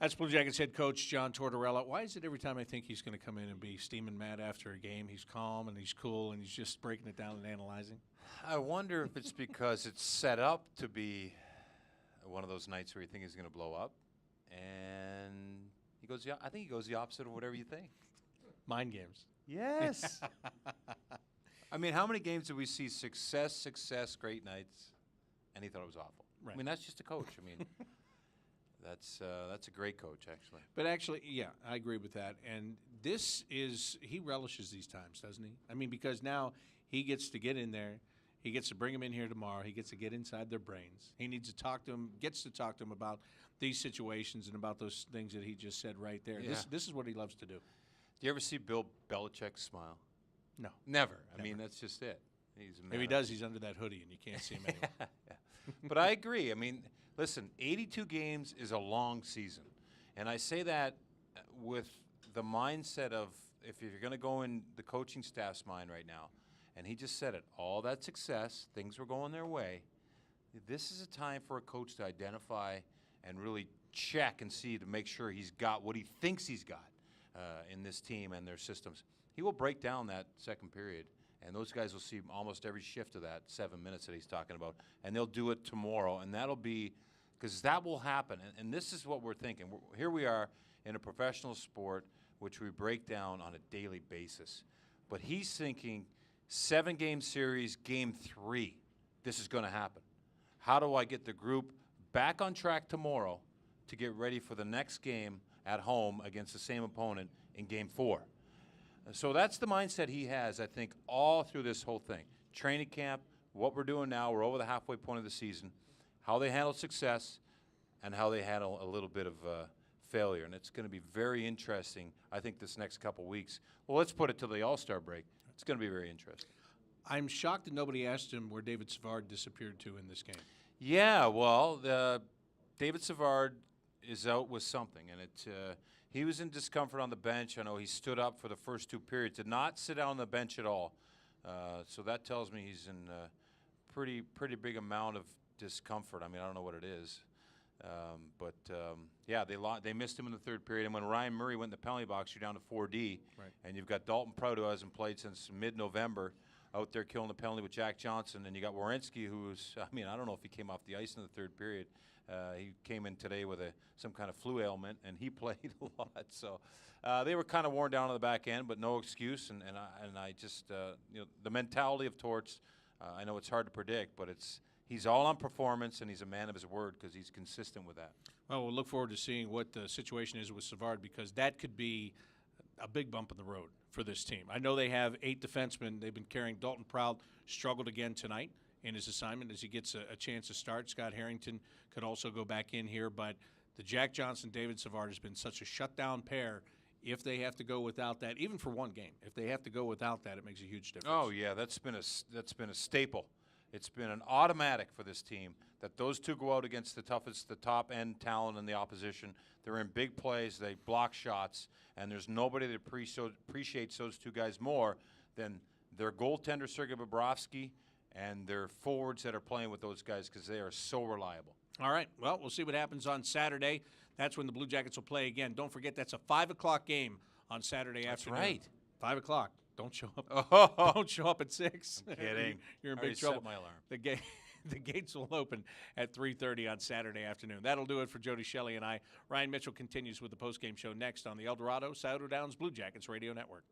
That's Blue Jackets head coach John Tortorella. Why is it every time I think he's going to come in and be steaming mad after a game, he's calm and he's cool and he's just breaking it down and analyzing? I wonder if it's because it's set up to be one of those nights where you think he's going to blow up, and he goes. I think he goes the opposite of whatever you think. Mind games. Yes. I mean, how many games did we see success, great nights, and he thought it was awful? Right. I mean, that's just a coach. I mean, that's a great coach, actually. But actually, yeah, I agree with that. And he relishes these times, doesn't he? I mean, because now he gets to get in there. He gets to bring them in here tomorrow. He gets to get inside their brains. He needs to talk to them, gets to talk to them about these situations and about those things that he just said right there. Yeah. This is what he loves to do. Do you ever see Bill Belichick smile? No. Never. I Never. mean, that's just it. He's a man. If he does, he's under that hoodie, and you can't see him anywhere. Yeah. But I agree. I mean, listen, 82 games is a long season. And I say that with the mindset of, if you're going to go in the coaching staff's mind right now, and he just said it, all that success, things were going their way, this is a time for a coach to identify and really check and see to make sure he's got what he thinks he's got in this team and their systems. He will break down that second period, and those guys will see almost every shift of that 7 minutes that he's talking about, and they'll do it tomorrow, and that'll be – because that will happen, and this is what we're thinking. Here we are in a professional sport, which we break down on a daily basis, but he's thinking – 7-game series, game 3, this is going to happen. How do I get the group back on track tomorrow to get ready for the next game at home against the same opponent in game 4? And so that's the mindset he has, I think, all through this whole thing. Training camp, what we're doing now, we're over the halfway point of the season, how they handle success and how they handle a little bit of failure. And it's going to be very interesting, I think, this next couple weeks. Well, let's put it to the All-Star break. It's going to be very interesting. I'm shocked that nobody asked him where David Savard disappeared to in this game. Yeah, well, David Savard is out with something, and he was in discomfort on the bench. I know he stood up for the first 2 periods, did not sit down on the bench at all. So that tells me he's in a pretty big amount of discomfort. I mean, I don't know what it is. Yeah, they missed him in the 3rd period, and when Ryan Murray went in the penalty box, you're down to 4D, right. And you've got Dalton Prout, who hasn't played since mid-November, out there killing the penalty with Jack Johnson, and you got Werenski, who's, I mean, I don't know if he came off the ice in the 3rd period. He came in today with some kind of flu ailment, and he played a lot. So they were kind of worn down on the back end, but no excuse. And I just, the mentality of Torts, I know it's hard to predict, but he's all on performance, and he's a man of his word because he's consistent with that. Well, we'll look forward to seeing what the situation is with Savard, because that could be a big bump in the road for this team. I know they have 8 defensemen. They've been carrying Dalton Prout, struggled again tonight in his assignment as he gets a chance to start. Scott Harrington could also go back in here, but the Jack Johnson-David Savard has been such a shutdown pair. If they have to go without that, even for one game, if they have to go without that, it makes a huge difference. Oh, yeah, that's been a staple. It's been an automatic for this team that those two go out against the top-end talent in the opposition. They're in big plays. They block shots, and there's nobody that appreciates those two guys more than their goaltender, Sergei Bobrovsky, and their forwards that are playing with those guys because they are so reliable. All right. Well, we'll see what happens on Saturday. That's when the Blue Jackets will play again. Don't forget, that's a 5 o'clock game on Saturday afternoon. That's right. 5 o'clock. Don't show up. Oh. Don't show up at 6. I'm kidding. You're in I big already trouble. set my alarm. The gates will open at 3:30 on Saturday afternoon. That'll do it for Jody Shelley and I. Ryan Mitchell continues with the postgame show next on the El Dorado Saddle Downs Blue Jackets Radio Network.